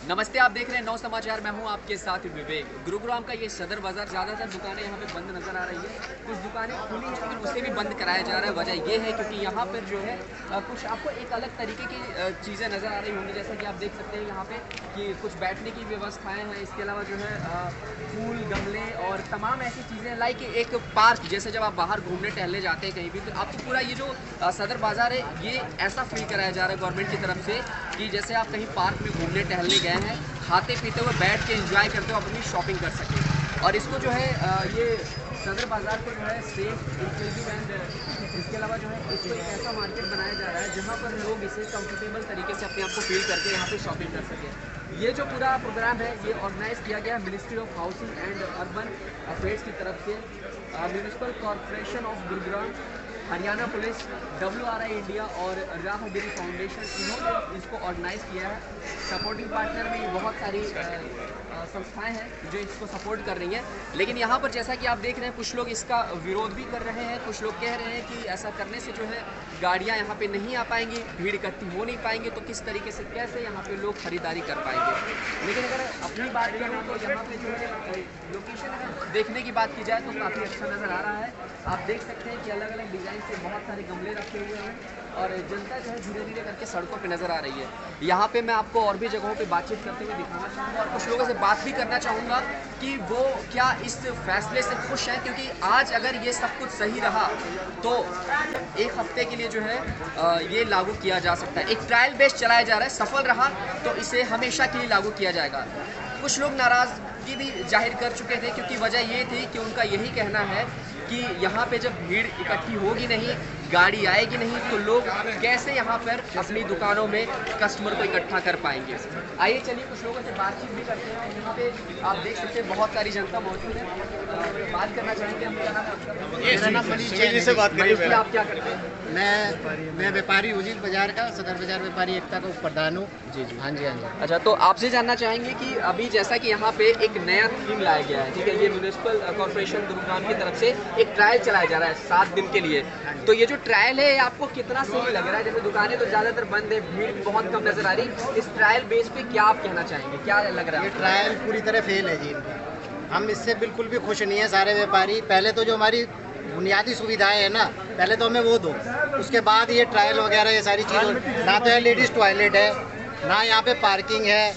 नमस्ते, आप देख रहे हैं नौ समाचार। मैं हूं आपके साथ विवेक। गुरुग्राम का ये सदर बाजार, ज़्यादातर दुकानें यहाँ पे बंद नज़र आ रही है। कुछ दुकानें खुली हैं लेकिन उसे भी बंद कराया जा रहा है। वजह ये है क्योंकि यहाँ पर जो है कुछ आपको एक अलग तरीके की चीज़ें नज़र आ रही होंगी। जैसा कि आप देख सकते हैं यहाँ पे कि कुछ बैठने की व्यवस्थाएँ हैं। इसके अलावा जो है फूल, गमले और तमाम ऐसी चीज़ें, लाइक एक पार्क जैसे जब आप बाहर घूमने टहलने जाते हैं कहीं भी, तो आपको पूरा ये जो सदर बाज़ार है ये ऐसा फील कराया जा रहा है गवर्नमेंट की तरफ से कि जैसे आप कहीं पार्क में घूमने टहलने गए हैं, खाते पीते हुए बैठ के एंजॉय करते हुए अपनी शॉपिंग कर सकें। और इसको जो है ये सदर बाज़ार को जो है सेफ, इंक्लूसिव एंड इसके अलावा जो है इसको एक ऐसा मार्केट बनाया जा रहा है जहाँ पर लोग इसे कंफर्टेबल तरीके से अपने आप को फील करके यहाँ पे शॉपिंग कर सकें। ये जो पूरा प्रोग्राम है ये ऑर्गेनाइज किया गया है ministry of housing and urban affairs की तरफ से, municipal corporation of Gurugram, Haryana police, WRI India और राहगिरी फाउंडेशन, इन्होंने इसको ऑर्गेनाइज़ किया है। सपोर्टिंग पार्टनर में बहुत सारी संस्थाएं हैं जो इसको सपोर्ट कर रही हैं। लेकिन यहाँ पर जैसा कि आप देख रहे हैं कुछ लोग इसका विरोध भी कर रहे हैं। कुछ लोग कह रहे हैं कि ऐसा करने से जो है गाड़ियाँ यहाँ पे नहीं आ पाएंगी, भीड़ इकट्ठी हो नहीं पाएंगे, तो किस तरीके से कैसे यहाँ पे लोग खरीदारी कर पाएंगे। लेकिन अगर अपनी बात करें तो यहाँ पे जो है लोकेशन अगर देखने की बात की जाए तो काफ़ी अच्छा नज़र आ रहा है। आप देख सकते हैं कि अलग अलग डिज़ाइन से बहुत सारे गमले रखे हुए हैं और जनता जो है धीरे धीरे करके सड़कों पे नज़र आ रही है। यहाँ पे मैं आपको और भी जगहों पे बातचीत करते हुए दिखाना चाहूँगा और कुछ लोगों से बात भी करना चाहूँगा कि वो क्या इस फैसले से खुश हैं, क्योंकि आज अगर ये सब कुछ सही रहा तो एक हफ्ते के लिए जो है ये लागू किया जा सकता है। एक ट्रायल बेस चलाया जा रहा है, सफल रहा तो इसे हमेशा के लिए लागू किया जाएगा। कुछ लोग नाराज़गी भी जाहिर कर चुके थे क्योंकि वजह ये थी कि उनका यही कहना है कि यहाँ पे जब भीड़ इकट्ठी होगी नहीं, गाड़ी आएगी नहीं, तो लोग कैसे यहाँ पर अपनी दुकानों में कस्टमर को इकट्ठा कर पाएंगे। आइए चलिए कुछ लोगों से बातचीत भी करते हैं। यहाँ पे आप देख सकते हैं बहुत सारी जनता मौजूद है। बात करना चाहेंगे हम। मेरा नाम मनीष है। आप क्या करते हैं? मैं व्यापारी हूँ जी, बाजार का, सदर बाजार व्यापारी एकता का प्रधान हूँ। जी जी, हाँ जी, हाँ जी। अच्छा, तो आपसे जानना चाहेंगे कि अभी जैसा कि यहाँ पे एक नया थीम लाया गया है, ठीक है, ये म्यूनिसिपल कॉर्पोरेशन गुरुग्राम की तरफ से एक ट्रायल चलाया जा रहा है 7 दिन के लिए। तो ये जो ट्रायल है आपको कितना सही लग रहा है? जैसे दुकानें तो ज़्यादातर बंद है, भीड़ बहुत कम नजर आ रही, इस ट्रायल बेस पे क्या आप कहना चाहेंगे, क्या लग रहा है? ये ट्रायल पूरी तरह फेल है जी इनका। हम इससे बिल्कुल भी खुश नहीं है सारे व्यापारी। पहले तो जो हमारी बुनियादी सुविधाएं हैं ना, पहले तो हमें वो दो, उसके बाद ये ट्रायल वगैरह ये सारी चीज़ें। ना तो है लेडीज़ टॉयलेट है, ना यहाँ पे पार्किंग है,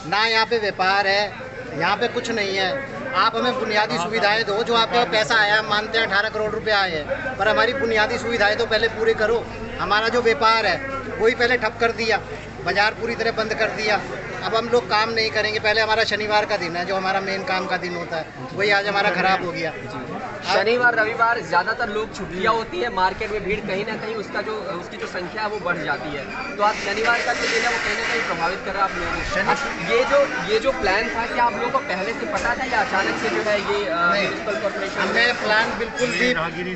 ना यहाँ पे व्यापार है, यहाँ पे कुछ नहीं है। आप हमें बुनियादी सुविधाएं दो। जो आपका पैसा आया, हम मानते हैं 18 करोड़ रुपए आए हैं, पर हमारी बुनियादी सुविधाएं तो पहले पूरी करो। हमारा जो व्यापार है वही पहले ठप कर दिया, बाजार पूरी तरह बंद कर दिया। अब हम लोग काम नहीं करेंगे। पहले हमारा शनिवार का दिन है जो हमारा मेन काम का दिन होता है, वही आज हमारा खराब हो गया। शनिवार रविवार ज़्यादातर लोग छुट्टियाँ होती है, मार्केट में भीड़ कहीं ना कहीं उसकी जो संख्या है वो बढ़ जाती है। तो आज शनिवार का जो दिन है वो कहीं ना कहीं प्रभावित कर रहा है आप लोगों को। ये जो प्लान था कि आप लोगों को पहले से पता था या अचानक से जो है ये म्युनिसिपल कॉर्पोरेशन? हमें प्लान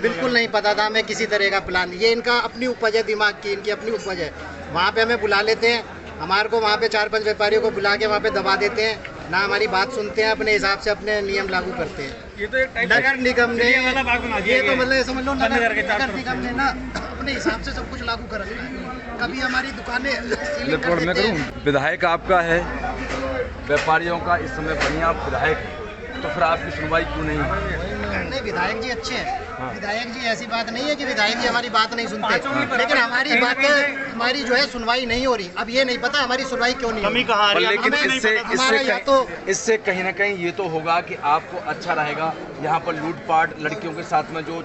बिल्कुल नहीं पता था हमें किसी तरह का प्लान। ये इनका अपनी उपज है, दिमाग की इनकी अपनी उपज है। वहाँ पे हमें बुला लेते हैं, हमारे को वहाँ पे 4-5 व्यापारियों को बुला के वहाँ पे दबा देते हैं, ना हमारी बात सुनते हैं, अपने हिसाब से अपने नियम लागू करते हैं। ये तो एक नगर निगम ने, ये तो मतलब समझ लो नगर निगम ने ना अपने हिसाब से सब कुछ लागू कर रखा है। कभी हमारी दुकानें सीलिंग कर देते हैं। विधायक आपका है, व्यापारियों का इस समय बढ़िया विधायक, तो फिर आपकी सुनवाई क्यों नहीं? नहीं, विधायक जी अच्छे हैं। विधायक जी, ऐसी बात नहीं है कि विधायक जी हमारी बात नहीं सुनते, लेकिन हमारी जो है सुनवाई नहीं हो रही। अब ये नहीं पता हमारी सुनवाई क्यों नहीं हो रही। लेकिन इससे कहीं ना कहीं ये तो होगा कि आपको अच्छा रहेगा। यहाँ पर लूटपाट, लड़कियों के साथ में जो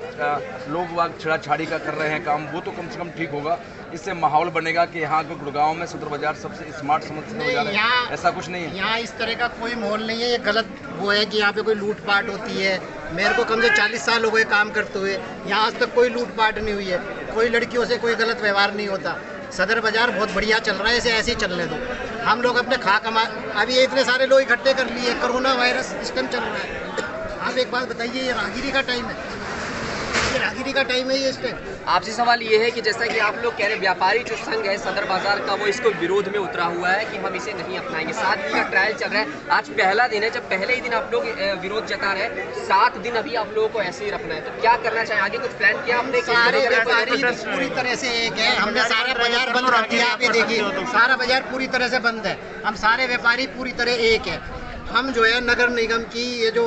लोग वाग छेड़ाछाड़ी का कर रहे हैं काम, वो तो कम से कम ठीक होगा। इससे माहौल बनेगा कि यहाँ के गुड़गांव में सदर बाजार सबसे स्मार्ट बाजार है। ऐसा कुछ नहीं है यहाँ, इस तरह का कोई माहौल नहीं है। ये गलत वो है कि यहाँ पे कोई लूटपाट होती है। मेरे को कम से 40 साल हो गए काम करते हुए, यहाँ आज तक कोई लूटपाट नहीं हुई है, कोई लड़कियों से कोई गलत व्यवहार नहीं होता। सदर बाजार बहुत बढ़िया चल रहा है, इसे ऐसे ही चलने दो। हम लोग अपने खा कमा, अभी इतने सारे लोग इकट्ठे कर लिए, कोरोना वायरस इस टाइम चल रहा है। आप एक बात बताइए, ये राहगिरी का टाइम है, ये राहगिरी का टाइम है ये इस टाइम। आपसे सवाल ये है कि जैसा कि आप लोग कह रहे व्यापारी जो संघ है सदर बाजार का वो इसको विरोध में उतरा हुआ है कि हम इसे नहीं अपनाएंगे। 7 दिन का ट्रायल चल रहा है, आज पहला दिन है। जब पहले ही दिन आप लोग विरोध जता रहे, 7 दिन अभी आप लोगों को ऐसे ही रखना है, तो क्या करना चाहिए आगे? कुछ प्लान किया आपने? सारे व्यापारी पूरी तरह से एक है, हमने सारा बाजार बंद रख दिया। आप ये देखिए सारा बाजार पूरी तरह से बंद है, हम सारे व्यापारी पूरी तरह एक है। हम जो है नगर निगम की ये जो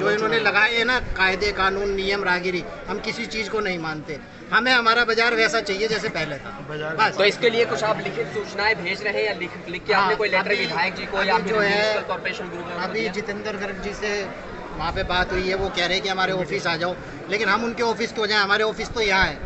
इन्होंने लगाए हैं ना कायदे कानून नियम राहगीरी, हम किसी चीज़ को नहीं मानते। हमें हमारा बाजार वैसा चाहिए जैसे पहले था बस। तो इसके लिए कुछ आप लिखित सूचनाएं भेज रहे हैं या लिख के आपने कोई लेटर विधायक जी को या जो है कॉर्पोरेशन गुरुग्राम अभी जितेंद्र गर्ग जी से वहाँ पे बात हुई है, वो कह रहे हैं कि हमारे ऑफिस आ जाओ, लेकिन हम उनके ऑफिस क्यों जाएं? हमारे ऑफिस तो यहाँ है,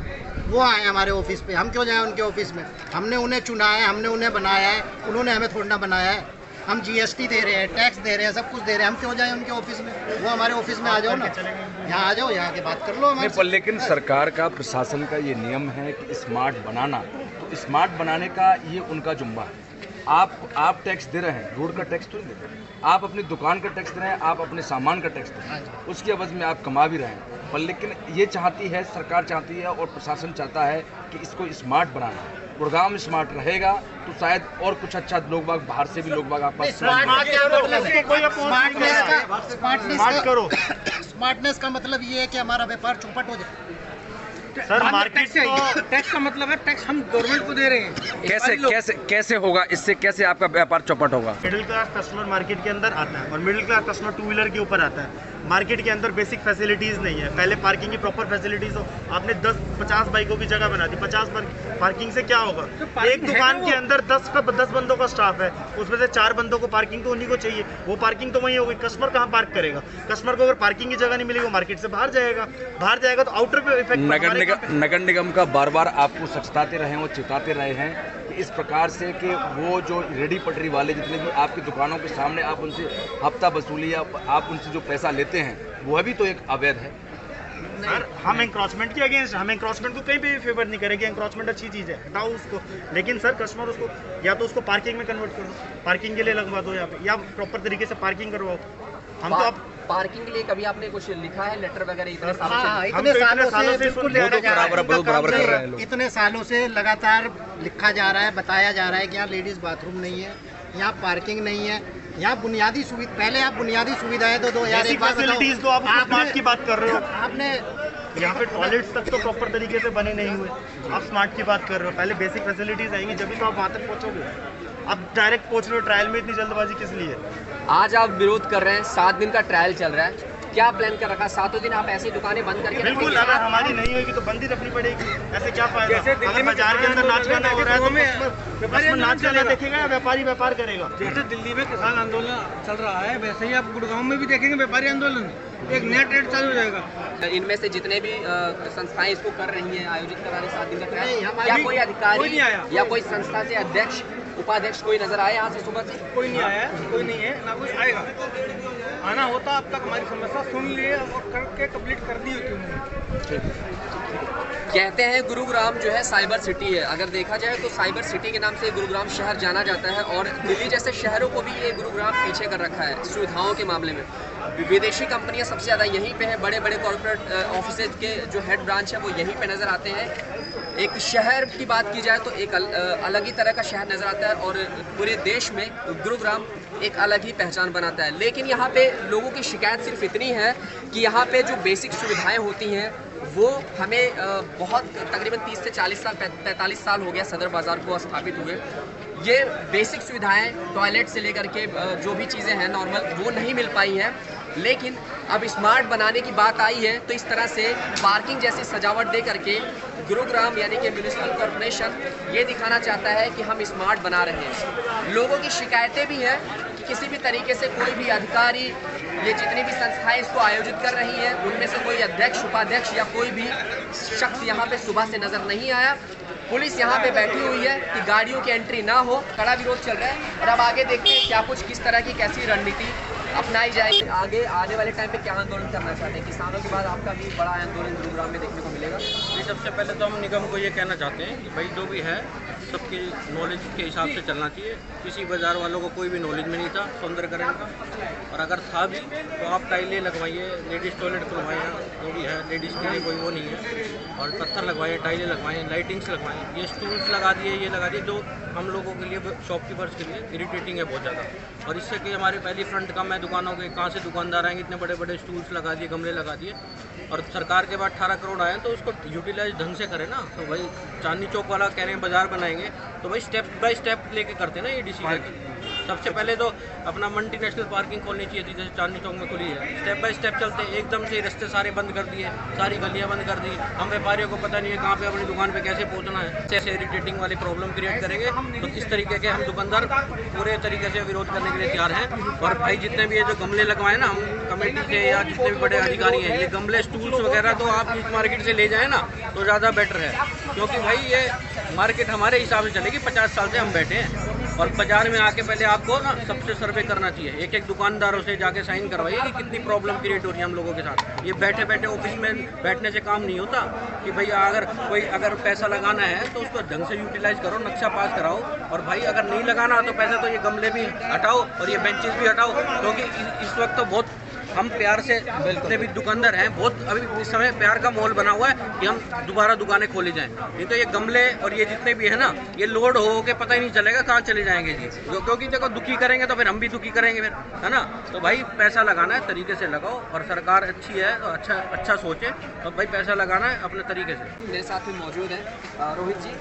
वो आए हमारे ऑफिस पे, हम क्यों जाएं उनके ऑफिस में? हमने उन्हें चुना है, हमने उन्हें बनाया है, उन्होंने हमें थोड़ा ना बनाया है। हम GST दे रहे हैं, टैक्स दे रहे हैं, सब कुछ दे रहे हैं, हम क्यों जाएं उनके ऑफिस में? वो हमारे ऑफिस में आ जाओ ना, यहाँ आ जाओ, यहाँ की बात कर लो हमारे पर लेकिन सरकार का प्रशासन का ये नियम है कि स्मार्ट बनाना, तो स्मार्ट बनाने का ये उनका जुम्मा है। आप टैक्स दे रहे हैं, रोड का टैक्स तो नहीं दे रहे हैं, आप अपनी दुकान का टैक्स दे रहे हैं, आप अपने सामान का टैक्स दे रहे हैं, उसकी एवज में आप कमा भी रहे हैं। पर लेकिन ये चाहती है, सरकार चाहती है और प्रशासन चाहता है कि इसको स्मार्ट बनाना है। गुड़गांव स्मार्ट रहेगा तो शायद और कुछ अच्छा लोग बाग बाहर से भी लोग बाग आपस स्मार्टनेस का मतलब ये है कि हमारा व्यापार चौपट हो जाए। सर मार्केट टैक्स का मतलब है टैक्स हम गवर्नमेंट को दे रहे हैं। कैसे होगा इससे? कैसे आपका व्यापार चौपट होगा? मिडिल क्लास कस्टमर मार्केट के अंदर आता है और मिडिल क्लास कस्टमर 2 व्हीलर के ऊपर आता है। मार्केट के अंदर बेसिक फैसिलिटीज़ नहीं है। पहले पार्किंग की प्रॉपर फैसिलिटीज़ हो, आपने 10-50 बाइकों की जगह बना दी। 50 पार्किंग से क्या होगा? एक दुकान के अंदर 10 बंदों का स्टाफ है, उसमें से 4 बंदों को पार्किंग तो उन्हीं को चाहिए। वो पार्किंग तो वहीं होगी, कस्टमर कहाँ पार्क करेगा? कस्टमर को अगर पार्किंग की जगह नहीं मिलेगी, वो मार्केट से बाहर जाएगा तो आउटर पे इफेक्ट। नगर निगम का बार बार आपको सचेताते रहे और चेताते रहे हैं कि इस प्रकार से कि वो जो रेडी पटरी वाले जितने भी आपकी दुकानों के सामने आप उनसे हफ्ता वसूली या आप उनसे जो पैसा लेते हैं वो भी तो एक अवैध है। सर हम एंक्रोचमेंट के अगेंस्ट, हम एंक्रोचमेंट को कहीं पे भी फेवर नहीं करेंगे। एंक्रोचमेंट अच्छी चीज़ है, हटाओ उसको, लेकिन सर कस्टमर उसको या तो उसको पार्किंग में कन्वर्ट कर दो, पार्किंग के लिए लगवा दो यहाँ पे, या प्रॉपर तरीके से पार्किंग करवाओ। हम तो आप पार्किंग के लिए कभी आपने कुछ लिखा है लेटर वगैरह? इतने सालों से लगातार लिखा जा रहा है, बताया जा रहा है कि यहाँ लेडीज बाथरूम नहीं है, यहाँ पार्किंग नहीं है, यहाँ बुनियादी सुविधा, पहले आप बुनियादी सुविधाएं तो 2001 फैसिलिटीज तो आप स्मार्ट की बात कर रहे हो। आपने यहाँ पे टॉयलेट्स तक तो प्रॉपर तरीके से बने नहीं हुए, आप स्मार्ट की बात कर रहे हो। पहले बेसिक फैसिलिटीज आएंगी जब भी तो आप वहाँ तक पहुँचोगे। आप डायरेक्ट पहुँच रहे हो, ट्रायल में इतनी जल्दबाजी किस लिए? आज आप विरोध कर रहे हैं, 7 दिन का ट्रायल चल रहा है, क्या प्लान कर रखा? 7 दिन आप ऐसी दुकानें बंद करके बिल्कुल, अगर हमारी नहीं होगी तो बंद ही रखनी पड़ेगी। ऐसे क्या फायदा? अगर बाजार के अंदर नाच गाना हो रहा है तो कस्टमर नाच गाना देखेगा या व्यापारी व्यापार करेगा? जैसे दिल्ली में किसान आंदोलन चल रहा है, वैसे ही आप गुड़गांव में भी देखेंगे व्यापारी आंदोलन, एक नया ट्रेड चालू हो जाएगा। इनमें से जितने भी संस्थाएं इसको कर रही हैं, आयोजित करा रही 7 दिन का ट्रायल, क्या कोई अधिकारी या कोई संस्था से अध्यक्ष उपाध्यक्ष कोई नजर आया यहाँ से सुबह से? कोई नहीं आया, कोई नहीं है, ना कोई आएगा। आना होता अब तक हमारी समस्या सुन लिए और करके कंप्लीट कर दी होती उन्होंने। कहते हैं गुरुग्राम जो है साइबर सिटी है। अगर देखा जाए तो साइबर सिटी के नाम से गुरुग्राम शहर जाना जाता है और दिल्ली जैसे शहरों को भी ये गुरुग्राम पीछे कर रखा है सुविधाओं के मामले में। विदेशी कंपनियां सबसे ज़्यादा यहीं पे है, बड़े बड़े कॉर्पोरेट ऑफिसेज के जो हेड ब्रांच है वो यहीं पे नज़र आते हैं। एक शहर की बात की जाए तो एक अलग ही तरह का शहर नज़र आता है और पूरे देश में गुरुग्राम एक अलग ही पहचान बनाता है। लेकिन यहाँ पे लोगों की शिकायत सिर्फ इतनी है कि यहाँ पे जो बेसिक सुविधाएं होती हैं वो हमें बहुत तकरीबन 30 से 40 साल 45 साल हो गया सदर बाज़ार को स्थापित हुए। ये बेसिक सुविधाएं टॉयलेट से लेकर के जो भी चीज़ें हैं नॉर्मल वो नहीं मिल पाई हैं। लेकिन अब स्मार्ट बनाने की बात आई है तो इस तरह से पार्किंग जैसी सजावट दे करके गुरुग्राम यानी कि म्यूनिसिपल कॉर्पोरेशन ये दिखाना चाहता है कि हम स्मार्ट बना रहे हैं। लोगों की शिकायतें भी हैं कि किसी भी तरीके से कोई भी अधिकारी, ये जितनी भी संस्थाएं इसको आयोजित कर रही हैं उनमें से कोई अध्यक्ष उपाध्यक्ष या कोई भी शख्स यहाँ पे सुबह से नज़र नहीं आया। पुलिस यहाँ पे बैठी हुई है कि गाड़ियों की एंट्री ना हो, कड़ा विरोध चल रहा है। और अब आगे देखते हैं क्या कुछ किस तरह की कैसी रणनीति अपनाई जाए। आगे आने वाले टाइम पे क्या आंदोलन करना चाहते हैं? किसानों के बाद आपका भी बड़ा आंदोलन गुरुग्राम में देखने को मिलेगा। ये सबसे पहले तो हम निगम को ये कहना चाहते हैं कि भाई जो भी है सबकी नॉलेज के हिसाब से चलना चाहिए। किसी बाज़ार वालों को कोई भी नॉलेज में नहीं था सौंदर्यकरण का, और अगर था भी तो आप टाइलें लगवाइए, लेडीज़ टॉयलेट खुलवाएँ, जो भी है लेडीज़ के लिए कोई वो नहीं है, और पत्थर लगवाइए, टाइलें लगवाएँ, लाइटिंग्स लगवाएँ, ये स्टूल्स लगा दिए, ये लगा दिए जो हम लोगों के लिए शॉपकीपर्स के लिए इरिटेटिंग है बहुत ज़्यादा। और इससे कि हमारी पहली फ्रंट कम है दुकानों के, कहाँ से दुकानदार आएंगे, इतने बड़े बड़े स्टूल्स लगा दिए, गमले लगा दिए, और सरकार के बाद 18 करोड़ आए तो उसको यूटिलाइज ढंग से करें ना। तो भाई चांदनी चौक वाला कह रहे हैं बाजार बनाएंगे, तो भाई स्टेप बाय स्टेप लेके करते हैं ना ये डिसीजन। सबसे पहले तो अपना मल्टीनेशनल पार्किंग खोलनी चाहिए थी, जैसे चांदनी चौक में खुली है। स्टेप बाय स्टेप चलते हैं, एकदम से रास्ते सारे बंद कर दिए, सारी गलियां बंद कर दी। हम व्यापारियों को पता नहीं है कहाँ पे अपनी दुकान पे कैसे पहुँचना है। ऐसे इरिटेटिंग वाली प्रॉब्लम क्रिएट करेंगे तो इस तरीके के हम दुकानदार पूरे तरीके से विरोध करने के लिए तैयार हैं। और भाई जितने भी ये जो गमले लगवाए ना, हम कमेटी से या जितने भी बड़े अधिकारी हैं, ये गमले स्टूल्स वगैरह तो आप इस मार्केट से ले जाएँ ना तो ज़्यादा बेटर है, क्योंकि भाई ये मार्केट हमारे हिसाब से चलेगी। 50 साल से हम बैठे हैं, और बाजार में आके पहले आपको ना सबसे सर्वे करना चाहिए, एक एक दुकानदारों से जाके साइन करवाइए कि कितनी प्रॉब्लम क्रिएट हो रही है हम लोगों के साथ। ये बैठे बैठे ऑफिस में बैठने से काम नहीं होता कि भैया अगर पैसा लगाना है तो उसको ढंग से यूटिलाइज करो, नक्शा पास कराओ। और भाई अगर नहीं लगाना तो पैसा तो ये गमले भी हटाओ और ये बेंचेस भी हटाओ, क्योंकि इस वक्त तो बहुत हम प्यार से जितने भी दुकानदार हैं, बहुत अभी इस समय प्यार का माहौल बना हुआ है कि हम दोबारा दुकानें खोले जाएं। नहीं तो ये गमले और ये जितने भी है ना, ये लोड हो के पता ही नहीं चलेगा कहाँ चले जाएंगे जी। क्योंकि देखो दुखी करेंगे तो फिर हम भी दुखी करेंगे फिर, है ना। तो भाई पैसा लगाना है तरीके से लगाओ, और सरकार अच्छी है तो अच्छा सोचे, तो भाई पैसा लगाना है अपने तरीके से। मेरे साथ में मौजूद हैं रोहित जी।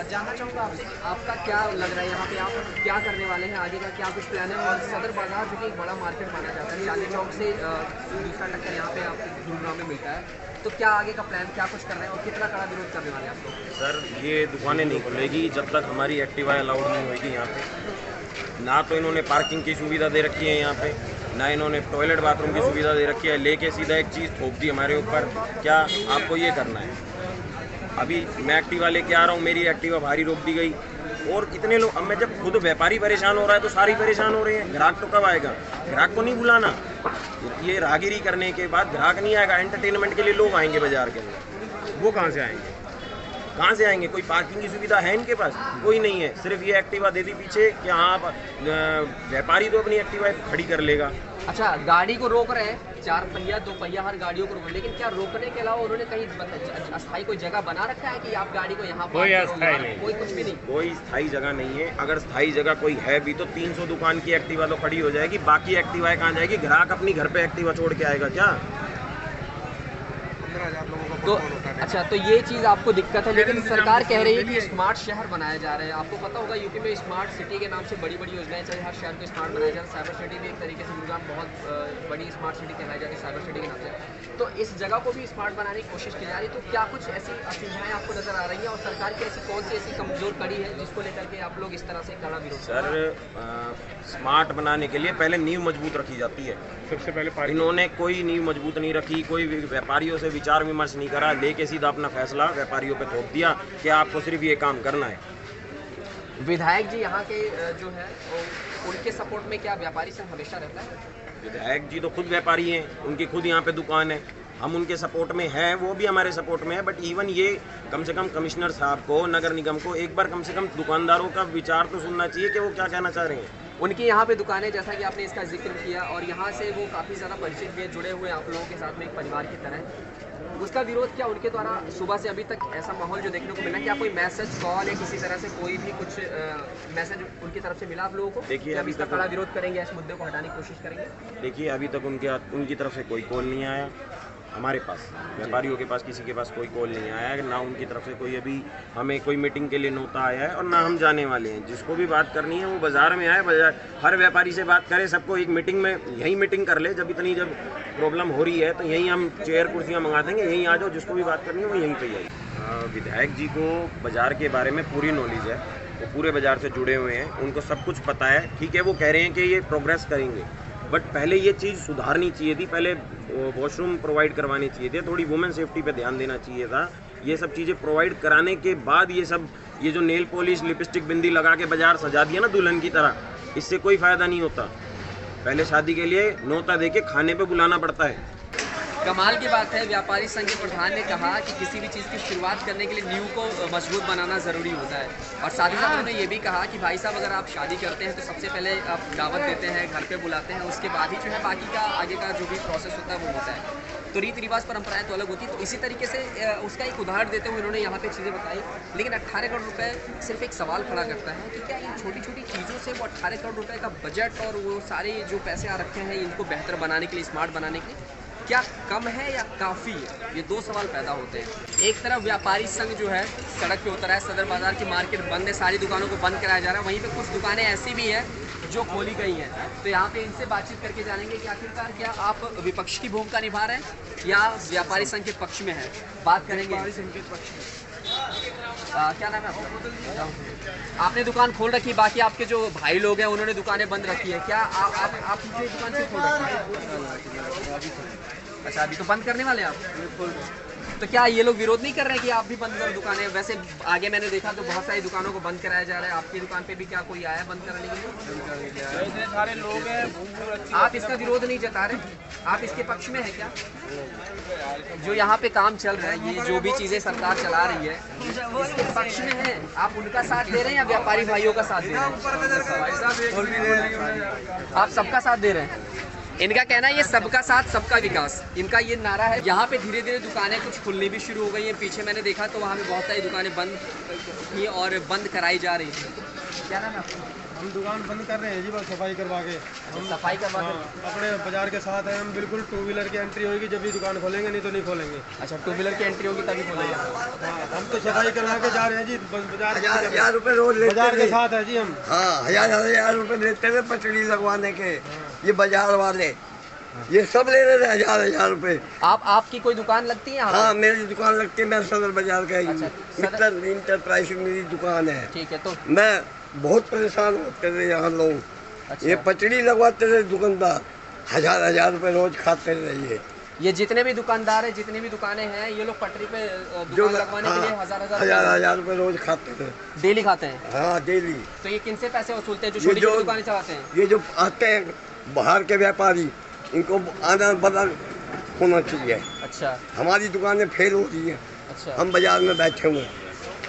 जानना चाहूँगा आपसे आपका क्या लग रहा है, यहाँ पे आप क्या करने वाले हैं, आगे का क्या कुछ प्लान है? और सदर बाजार जो कि एक बड़ा मार्केट माना जाता है, चांदनी चौक से दूसरा टक्कर यहाँ पे आपको गुरुग्राम में मिलता है, तो क्या आगे का प्लान, क्या कुछ कर रहे हैं और कितना कड़ा विरोध करने वाले हैं आप लोग? सर ये दुकानें नहीं खुलेगी जब तक हमारी एक्टिवा अलाउड नहीं होगी यहाँ पे। ना तो इन्होंने पार्किंग की सुविधा दे रखी है यहाँ पे, ना इन्होंने टॉयलेट बाथरूम की सुविधा दे रखी है। लेके सीधा एक चीज़ थोप दी हमारे ऊपर, क्या आपको ये करना है। अभी मैं एक्टिवा लेके आ रहा हूँ, मेरी एक्टिवा भारी रोक दी गई, और कितने लोग, अब मैं जब खुद व्यापारी परेशान हो रहा है तो सारी परेशान हो रहे हैं। ग्राहक तो कब आएगा? ग्राहक को नहीं बुलाना, ये राहगीरी करने के बाद ग्राहक नहीं आएगा। एंटरटेनमेंट के लिए लोग आएंगे बाजार के अंदर, वो कहाँ से आएंगे? कहाँ से आएंगे? कोई पार्किंग की सुविधा है इनके पास? कोई नहीं है। सिर्फ ये एक्टिवा दे दी पीछे कि हाँ आप व्यापारी तो अपनी एक्टिवा खड़ी कर लेगा। अच्छा, गाड़ी को रोक रहे हैं, 4 पहिया 2 पहिया हर गाड़ियों को रोक, लेकिन क्या रोकने के अलावा उन्होंने कहीं अस्थायी कोई जगह बना रखा है कि आप गाड़ी को यहाँ कोई अस्थायी नहीं, कोई कुछ भी नहीं, कोई स्थायी जगह नहीं है। अगर स्थायी जगह कोई है भी तो 300 दुकान की एक्टिवा तो खड़ी हो जाएगी, बाकी एक्टिवाएं कहाँ जाएगी? ग्राहक अपनी घर पे एक्टिवा छोड़ के आएगा क्या? तो अच्छा, तो ये चीज़ आपको दिक्कत है, लेकिन सरकार कह रही है कि स्मार्ट शहर बनाया जा रहा है। आपको पता होगा यूपी में स्मार्ट सिटी के नाम से बड़ी बड़ी योजनाएं चल, हर शहर को स्मार्ट बनाया जा रहा है। साइबर सिटी भी एक तरीके से गुरुग्राम बहुत बड़ी स्मार्ट सिटी कहलाई जाती है साइबर सिटी के नाम से। तो इस जगह को भी स्मार्ट बनाने की कोशिश की जा रही है। तो क्या कुछ ऐसी असुविधाएं आपको नजर आ रही है, और सरकार की ऐसी कौन सी ऐसी कमजोर कड़ी है जिसको लेकर के आप लोग इस तरह से कड़ा विरोध? सर स्मार्ट बनाने के लिए पहले नींव मजबूत रखी जाती है। सबसे पहले इन्होंने कोई नींव मजबूत नहीं रखी, कोई व्यापारियों से विचार विमर्श नहीं करा, लेके सीधा अपना फैसला व्यापारियों पे थोप दिया कि आपको सिर्फ ये काम करना है। विधायक जी यहाँ के जो है उनके सपोर्ट में क्या व्यापारी संघ हमेशा रहता है? विधायक जी तो खुद व्यापारी हैं, उनकी खुद यहाँ पे दुकान है, हम उनके सपोर्ट में हैं, वो भी हमारे सपोर्ट में है। बट इवन ये कम से कम कमिश्नर साहब को, नगर निगम को एक बार कम से कम दुकानदारों का विचार तो सुनना चाहिए कि वो क्या कहना चाह रहे हैं। उनकी यहाँ पे दुकानें, जैसा कि आपने इसका जिक्र किया, और यहाँ से वो काफ़ी ज़्यादा परिचित भी जुड़े हुए आप लोगों के साथ में एक परिवार की तरह। उसका विरोध क्या उनके द्वारा सुबह से अभी तक ऐसा माहौल जो देखने को मिला, क्या कोई मैसेज, कॉल या किसी तरह से कोई भी कुछ मैसेज उनकी तरफ से मिला आप लोगों को? देखिए अभी तक बड़ा विरोध करेंगे, इस मुद्दे को हटाने की कोशिश करेंगे? देखिए अभी तक उनकी तरफ से कोई कॉल नहीं आया हमारे पास, व्यापारियों के पास किसी के पास कोई कॉल नहीं आया है, ना उनकी तरफ से कोई अभी हमें कोई मीटिंग के लिए नोता आया है, और ना हम जाने वाले हैं। जिसको भी बात करनी है वो बाज़ार में आए, बाजार हर व्यापारी से बात करे, सबको एक मीटिंग में यहीं मीटिंग कर ले। जब प्रॉब्लम हो रही है तो यहीं हम चेयर कुर्सियाँ मंगा देंगे, यहीं आ जाओ, जिसको भी बात करनी है वो यहीं पे आइए। विधायक जी को बाज़ार के बारे में पूरी नॉलेज है, वो पूरे बाज़ार से जुड़े हुए हैं, उनको सब कुछ पता है। ठीक है, वो कह रहे हैं कि ये प्रोग्रेस करेंगे, बट पहले ये चीज़ सुधारनी चाहिए थी, पहले वॉशरूम प्रोवाइड करवानी चाहिए थे, थोड़ी वुमेन सेफ्टी पे ध्यान देना चाहिए था। ये सब चीज़ें प्रोवाइड कराने के बाद ये जो नेल पॉलिश, लिपस्टिक, बिंदी लगा के बाजार सजा दिया ना दुल्हन की तरह, इससे कोई फ़ायदा नहीं होता। पहले शादी के लिए न्योता दे के खाने पे बुलाना पड़ता है। कमाल की बात है, व्यापारी संघ के प्रधान ने कहा कि किसी भी चीज़ की शुरुआत करने के लिए नींव को मजबूत बनाना ज़रूरी होता है। और साथ ही साथ उन्होंने ये भी कहा कि भाई साहब, अगर आप शादी करते हैं तो सबसे पहले आप दावत देते हैं, घर पे बुलाते हैं, उसके बाद ही जो है बाकी का आगे का जो भी प्रोसेस होता है वो होता है। तो रीति रिवाज परंपराएं तो अलग होती है। तो इसी तरीके से उसका एक उदाहरण देते हुए उन्होंने यहाँ पे चीज़ें बताई। लेकिन 18 करोड़ रुपए सिर्फ एक सवाल खड़ा करता है कि क्या इन छोटी छोटी चीज़ों से वो 18 करोड़ रुपए का बजट और वो सारे जो पैसे आ रखे हैं इनको बेहतर बनाने के लिए, स्मार्ट बनाने के लिए, क्या कम है या काफ़ी है? ये दो सवाल पैदा होते हैं। एक तरफ व्यापारी संघ जो है सड़क पे उतरा है, सदर बाजार की मार्केट बंद है, सारी दुकानों को बंद कराया जा रहा है। वहीं पे कुछ दुकानें ऐसी भी हैं जो खोली गई हैं। तो यहाँ पे इनसे बातचीत करके जानेंगे कि आखिरकार क्या आप विपक्ष की भूमिका निभा रहे हैं या व्यापारी संघ के पक्ष में है। बात करेंगे व्यापारी संघ के पक्ष में। क्या नाम है आपका? आपने दुकान खोल रखी, बाकी आपके जो भाई लोग हैं उन्होंने दुकानें बंद रखी है, क्या आप दुकान से खोल रखी है? अच्छा, अभी तो बंद करने वाले हैं आप? तो क्या ये लोग विरोध नहीं कर रहे हैं कि आप भी बंद करो दुकानें? वैसे आगे मैंने देखा तो बहुत सारी दुकानों को बंद कराया जा रहा है। आपकी दुकान पे भी क्या कोई आया बंद कराने के लिए? इतने सारे लोग हैं, आप इसका विरोध नहीं जता रहे? आप इसके पक्ष में है क्या? जो यहाँ पे काम चल रहा है, ये जो भी चीज़ें सरकार चला रही है, इसके पक्ष में है? आप उनका साथ दे रहे हैं या व्यापारी भाइयों का साथ दे रहे हैं? आप सबका साथ दे रहे हैं। इनका कहना है ये सबका साथ सबका विकास, इनका ये नारा है। यहाँ पे धीरे धीरे दुकानें कुछ खुलनी भी शुरू हो गई हैं। पीछे मैंने देखा तो वहाँ पे बहुत सारी दुकानें बंद थी और बंद कराई जा रही थी। क्या नाम है आपका? हम दुकान बंद कर रहे हैं जी, बस सफाई करवा के। हम सफाई करवा के अपने बाजार के साथ हैं हम। बिल्कुल 2 व्हीलर की एंट्री होगी जब भी दुकान खोलेंगे, नहीं तो नहीं खोलेंगे। अच्छा, 2 व्हीलर की एंट्री होगी तभी खोलेंगे। हाँ, हम तो सफाई करवा के जा रहे हैं जी। बाजार हजार रुपए रोज लेते बाजार के थे। साथ है जी हम। हाँ, हजार रुपए लेते थे पटड़ी लगवाने के। ये बाजार वाले ये सब ले रहे थे हजार रुपए। आपकी कोई दुकान लगती है? हाँ, मेरी दुकान लगती है, मैं सदर बाजार का ही। अच्छा, मित्तल इंटरप्राइज मेरी दुकान है। ठीक है। तो मैं बहुत परेशान होते थे यहाँ लोग। अच्छा। ये पटड़ी लगवाते थे दुकानदार, हजार रुपए रोज खाते रहिए। ये जितने भी दुकानदार हैं, जितनी भी दुकानें हैं, ये लोग पटरी पे दुकान लगवाने के लिए हजार रुपए रोज खाते थे। डेली खाते हैं? हाँ, डेली। तो ये किनसे पैसे वसूलते हैं जो छोटी छोटी दुकानें चलाते हैं? ये जो आते हैं बाहर के व्यापारी, इनको आना बदल होना चाहिए। अच्छा। हमारी दुकानें फेल हो रही हैं। अच्छा। हम बाजार में बैठे हुए हैं,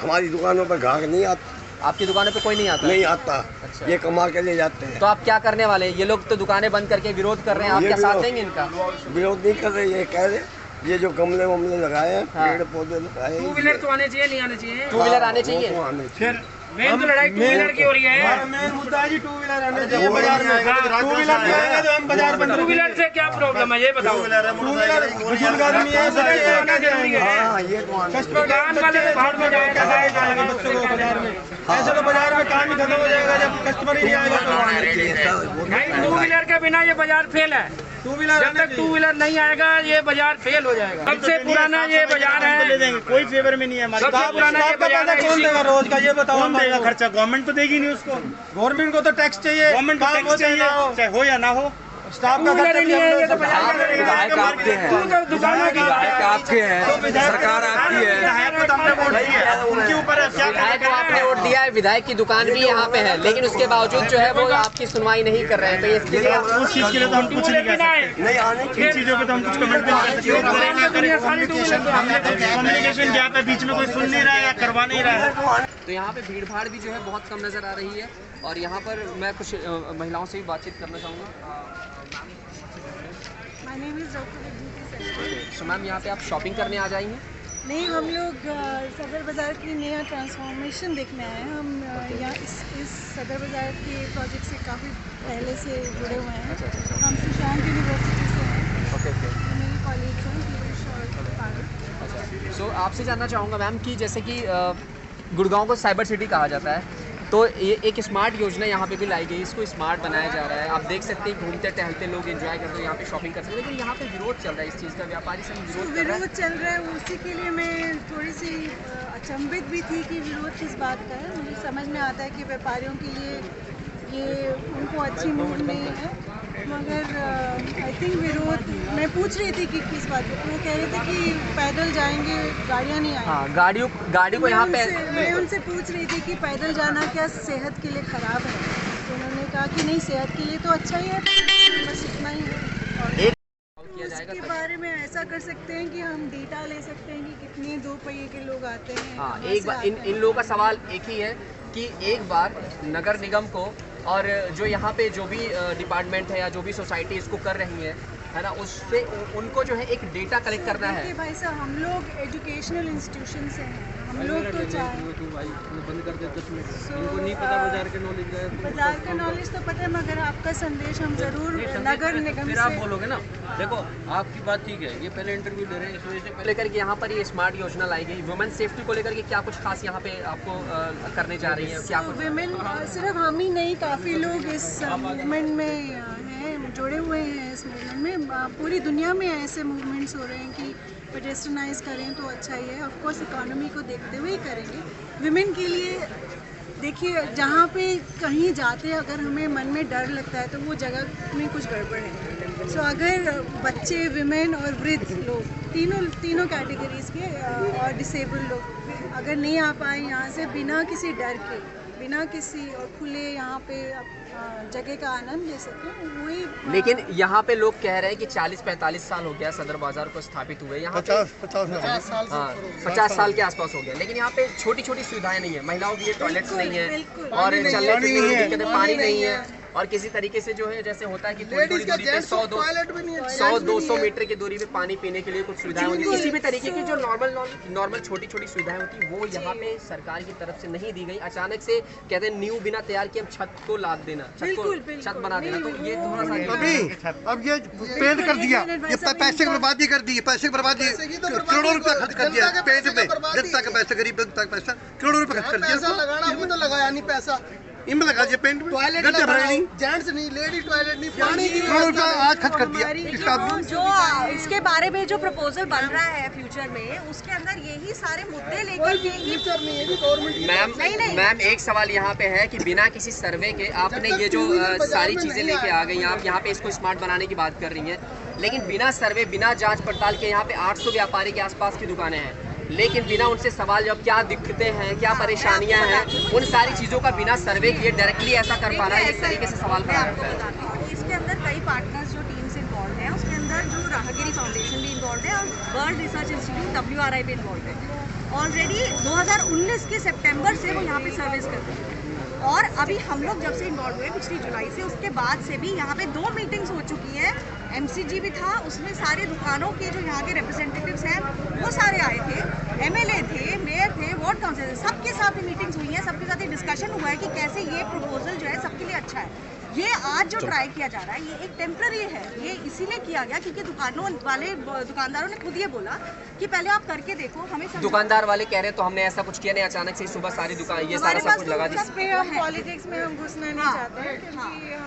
हमारी दुकानों पर ग्राहक नहीं आता। आपकी दुकानों पे कोई नहीं आता? नहीं आता। अच्छा। ये कमा के ले जाते हैं। तो आप क्या करने वाले हैं? ये लोग तो दुकानें बंद करके विरोध कर रहे हैं, आप क्या साथ देंगे इनका? विरोध नहीं कर रहे, ये कह रहे ये जो गमले वमले लगाए हैं, हाँ। पेड़ पौधे लगाए, 2 व्हीलर तो आने चाहिए, नहीं आने चाहिए? 2 व्हीलर आने चाहिए। फिर मेन तो लड़ाई 2 व्हीलर की हो रही है। मेन मुद्दा है जी 2 व्हीलर आने चाहिए बाजार में। 2 व्हीलर नहीं आएगा तो हम बाजार बंद। 2 व्हीलर से क्या प्रॉब्लम है ये बताओ? 2 व्हीलर बुजुर्ग आदमी है, हाँ, ये तो आने चाहिए। दुकान वाले बाहर में जाएगा बच्चों को बाजार में। ऐसे तो बाजार में काम ही खत्म हो जाएगा जब कस्टमर ही नहीं आएगा तो। आने चाहिए सब। नहीं, 2 व्हीलर के बिना ये बाजार फेल है। 2 व्हीलर जब तक 2 व्हीलर नहीं आएगा ये बाजार फेल हो जाएगा। सबसे पुराना ये बाजार है, कोई फेवर में नहीं है हमारे। सबसे पुराना ये बाजार है। कौन देगा रोज का ये बताओ? कौन देगा खर्चा? गवर्नमेंट तो देगी नहीं उसको। गवर्नमेंट को तो टैक्स चाहिए, गवर्नमेंट को टैक्स चाहिए, चाहे हो या ना हो। स्टाफ का खर्चा भी हम लोग ये तो बाजार का विधायक आपके हैं, दुकानों की विधायक आपके हैं, सरकार आपकी है। विधायक को तो हमने वोट दिया है, उनके ऊपर है, क्या विधायक को आपने वोट दिया है, विधायक की दुकान भी यहाँ पे है, लेकिन उसके बावजूद जो है वो आपकी सुनवाई नहीं कर रहे हैं। तो इसके लिए उस चीज के लिए तो हम कुछ नहीं कह सकते। नहीं आने इन चीजों पे तो हम कुछ कमेंट भी नहीं कर सकते। कम्युनिकेशन गैप है, बीच में कोई सुन नहीं रहा है या करवा नहीं रहा है। तो यहाँ पे भीड़ भाड़ भी जो है बहुत कम नज़र आ रही है। और यहाँ पर मैं कुछ महिलाओं से भी बातचीत करना चाहूँगा। My name is doctor Vibhuti sir. So ma'am, यहाँ पे आप शॉपिंग करने आ जाएंगे? नहीं, हम लोग सदर बाज़ार की नया ट्रांसफॉर्मेशन देखने आए हैं। हम यहाँ इस सदर बाज़ार के प्रोजेक्ट से काफ़ी पहले से जुड़े हुए हैं। हम सुशांत यूनिवर्सिटी से हैं। ओके। मेरी कॉलेज हैं पीयूष और पारुल। अच्छा। सो आपसे जानना चाहूँगा मैम कि जैसे कि गुड़गांव को साइबर सिटी कहा जाता है, तो ये एक स्मार्ट योजना यहाँ पे भी लाई गई, इसको स्मार्ट बनाया जा रहा है। आप देख सकते हैं घूमते टहलते लोग एंजॉय करते हैं, यहाँ पे शॉपिंग कर सकते हैं, लेकिन यहाँ पे विरोध चल रहा है इस चीज़ का, व्यापारी संघ विरोध कर रहा है। विरोध चल रहा है, उसी के लिए मैं थोड़ी सी अचंभित भी थी कि विरोध किस बात का है। मुझे समझ में आता है कि व्यापारियों के लिए ये उनको अच्छी मूड नहीं है, मगर आई थिंक विरोध मैं पूछ रही थी कि किस बात पे, तो वो कह रहे थे कि पैदल जाएंगे, गाड़ियाँ नहीं आएंगी। हाँ, गाड़ी को यहाँ पे मैं उनसे पूछ रही थी कि पैदल जाना क्या सेहत के लिए ख़राब है? तो उन्होंने कहा कि नहीं, सेहत के लिए तो अच्छा ही है। किया जाएगा इसके तब। बारे में ऐसा कर सकते हैं कि हम डेटा ले सकते हैं कि कितने 2 पहिए के लोग आते हैं, हाँ, कहाँ एक से बार आते इन हैं। लोगों का सवाल एक ही है कि एक बार नगर निगम को और जो यहाँ पे जो भी डिपार्टमेंट है या जो भी सोसाइटी इसको कर रही है ना, उससे उनको जो है एक डेटा कलेक्ट करना है। देखिए भाई साहब, हम लोग एजुकेशनल इंस्टीट्यूशन से हैं, हम लोग तो चाहें बंद कर दे 10 मिनट। So, इनको नहीं पता बाजार के नॉलेज का है तो बाजार का नॉलेज तो पता है, मगर आपका संदेश हम जरूर नगर निगम फिर आप से बोलोगे ना। देखो आपकी बात ठीक है, ये पहले इंटरव्यू ले रहे हैं, इस वजह से पहले लेकर के यहाँ पर ये स्मार्ट योजना लाई गई, वुमेन सेफ्टी को लेकर के क्या कुछ खास यहाँ पे आपको करने जा रही है, क्या कुछ? विमेन सिर्फ हम ही नहीं, काफ़ी लोग इस मूवमेंट में हैं, जुड़े हुए हैं इस मूवमेंट में। पूरी दुनिया में ऐसे मूवमेंट्स हो रहे हैं कि पेडेस्ट्रनाइज करें तो अच्छा ही है। ऑफ कोर्स इकोनॉमी को देखते हुए ही करेंगे। विमेन के लिए देखिए, जहाँ पे कहीं जाते हैं अगर हमें मन में डर लगता है तो वो जगह में कुछ गड़बड़ है। सो अगर बच्चे, विमेन और वृद्ध लोग तीनों कैटेगरीज के और डिसेबल लोग अगर नहीं आ पाए यहाँ से बिना किसी डर के, बिना किसी और खुले यहाँ पे जगह का आनंद ले सकें, वही। लेकिन यहाँ पे लोग कह रहे हैं कि 40-45 साल हो गया सदर बाजार को स्थापित हुए, यहाँ 50 साल के आसपास हो गया, लेकिन यहाँ पे छोटी छोटी सुविधाएं नहीं है, महिलाओं के लिए टॉयलेट्स नहीं है और चलने फिरने की दिक्कत है, पानी नहीं है, और किसी तरीके से जो है जैसे होता है कि थोड़ी थोड़ी दूरी पे 100-200 मीटर की दूरी पे पानी पीने के लिए कुछ सुविधाएं होती है। किसी भी तरीके की जो नॉर्मल छोटी छोटी सुविधाएं होती है वो यहाँ पे सरकार की तरफ से नहीं दी गई। अचानक से कहते हैं न्यू बिना तैयार किए छत को लाद देना, छत बना देना, तो ये थोड़ा सा अब ये पेंट कर दिया, ये पैसे की बर्बादी कर दी, पैसे की बर्बादी, करोड़ों रुपया खर्च कर दिया पेंट पे, जनता का पैसा, गरीब जनता का पैसा, करोड़ों रुपया खर्च कर दिया। लगाना भी तो लगाया नहीं पैसा, इनमें लगा दिया पेंट में, गड्ढे भरे नहीं, जेंट्स नहीं, लेडी टॉयलेट नहीं, पानी की करोड़ों रुपया आज खर्च कर दिया। इसका जो इसके बारे में जो प्रपोजल बन रहा है फ्यूचर में, उसके अंदर यही सारे मुद्दे लेकर के ही। मैम एक सवाल यहाँ पे है कि बिना किसी सर्वे के आपने ये जो सारी चीजें लेके आ गई, आप यहाँ पे इसको स्मार्ट बनाने की बात कर रही हैं, लेकिन बिना सर्वे, बिना जांच पड़ताल के यहाँ पे 800 व्यापारी के आसपास की दुकानें हैं, लेकिन बिना उनसे सवाल जब क्या दिक्कतें हैं, क्या परेशानियां हैं, उन सारी चीज़ों का बिना सर्वे किए डायरेक्टली ऐसा कर पाना एक तरीके से सवाल खड़ा होता है। इसके अंदर कई पार्टनर्स जो टीम से इन्वॉल्व हैं, उसके अंदर जो राहगिरी फाउंडेशन भी इन्वॉल्व है और वर्ल्ड रिसर्च इंस्टीट्यूट WRI भी इन्वॉल्व है। ऑलरेडी 2019 के सितंबर से वो यहाँ पे सर्विस करते हैं और अभी हम लोग जब से इन्वॉल्व हुए पिछली जुलाई से, उसके बाद से भी यहाँ पे 2 मीटिंग्स हो चुकी हैं। MCG भी था, उसमें सारे दुकानों के जो यहाँ के रिप्रेजेंटेटिव्स हैं वो सारे आए थे, MLA थे, मेयर थे, वार्ड काउंसिलर, सबके साथ ही मीटिंग्स हुई हैं, सबके साथ ही डिस्कशन हुआ है कि कैसे ये प्रपोजल जो है सबके लिए अच्छा है। ये आज जो ट्राई किया जा रहा है ये एक टेम्पररी है, ये इसीलिए किया गया क्योंकि दुकानदारों ने खुद ये बोला कि पहले आप करके देखो, हमें दुकानदार वाले कह रहे हैं तो हमने ऐसा कुछ किया नहीं, अचानक से सुबह सारी दुकान ये सारा सब कुछ लगा दिया। हम पॉलिटिक्स में हम घुसना नहीं चाहते हैं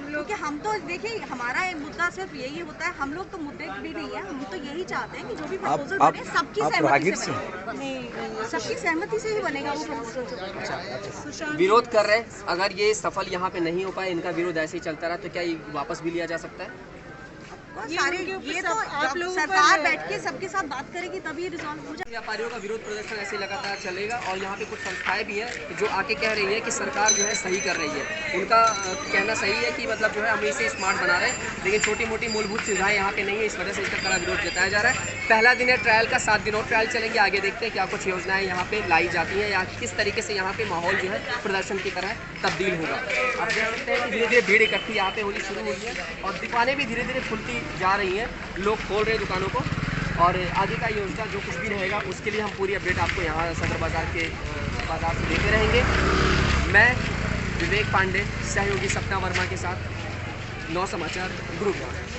क्योंकि हम तो देखिए हमारा मुद्दा सिर्फ यही होता है, हम लोग तो मुद्दे भी नहीं है, हम तो यही चाहते हैं कि जो भी प्रपोजल बने सबकी सहमति से बने, सबकी सहमति से ही बनेगा वो प्रपोजल। विरोध कर रहे, अगर ये सफल यहाँ पे नहीं हो पाए, इनका विरोध ऐसे ही चलता रहा तो क्या ये वापस भी लिया जा सकता है? ये तो आप लोग सरकार बैठ के सबके साथ बात करेगी तभी रिजॉल्व हो जाएगा। व्यापारियों का विरोध प्रदर्शन ऐसे लगातार चलेगा और यहाँ पे कुछ संस्थाएं भी हैं जो आके कह रही है कि सरकार जो है सही कर रही है। उनका कहना सही है कि मतलब जो है हम इसे स्मार्ट बना रहे हैं, लेकिन छोटी मोटी मूलभूत सुविधाएं यहाँ पे नहीं है, इस वजह से इसका कड़ा विरोध जताया जा रहा है। पहला दिन है ट्रायल का, 7 दिन और ट्रायल चलेंगे, आगे देखते हैं क्या कुछ योजनाएं यहाँ पे लाई जाती हैं या किस तरीके से यहाँ पे माहौल जो है प्रदर्शन की तरह तब्दील होगा। आप देख सकते हैं कि धीरे धीरे भीड़ इकट्ठी यहाँ पे होनी शुरू हुई है और दुकानें भी धीरे धीरे खुलती जा रही हैं, लोग खोल रहे हैं दुकानों को और आगे का योजना जो कुछ भी रहेगा उसके लिए हम पूरी अपडेट आपको यहाँ सदर बाजार के बाजार से देते रहेंगे। मैं विवेक पांडे, सहयोगी सपना वर्मा के साथ 9 समाचार गुरुग्राम।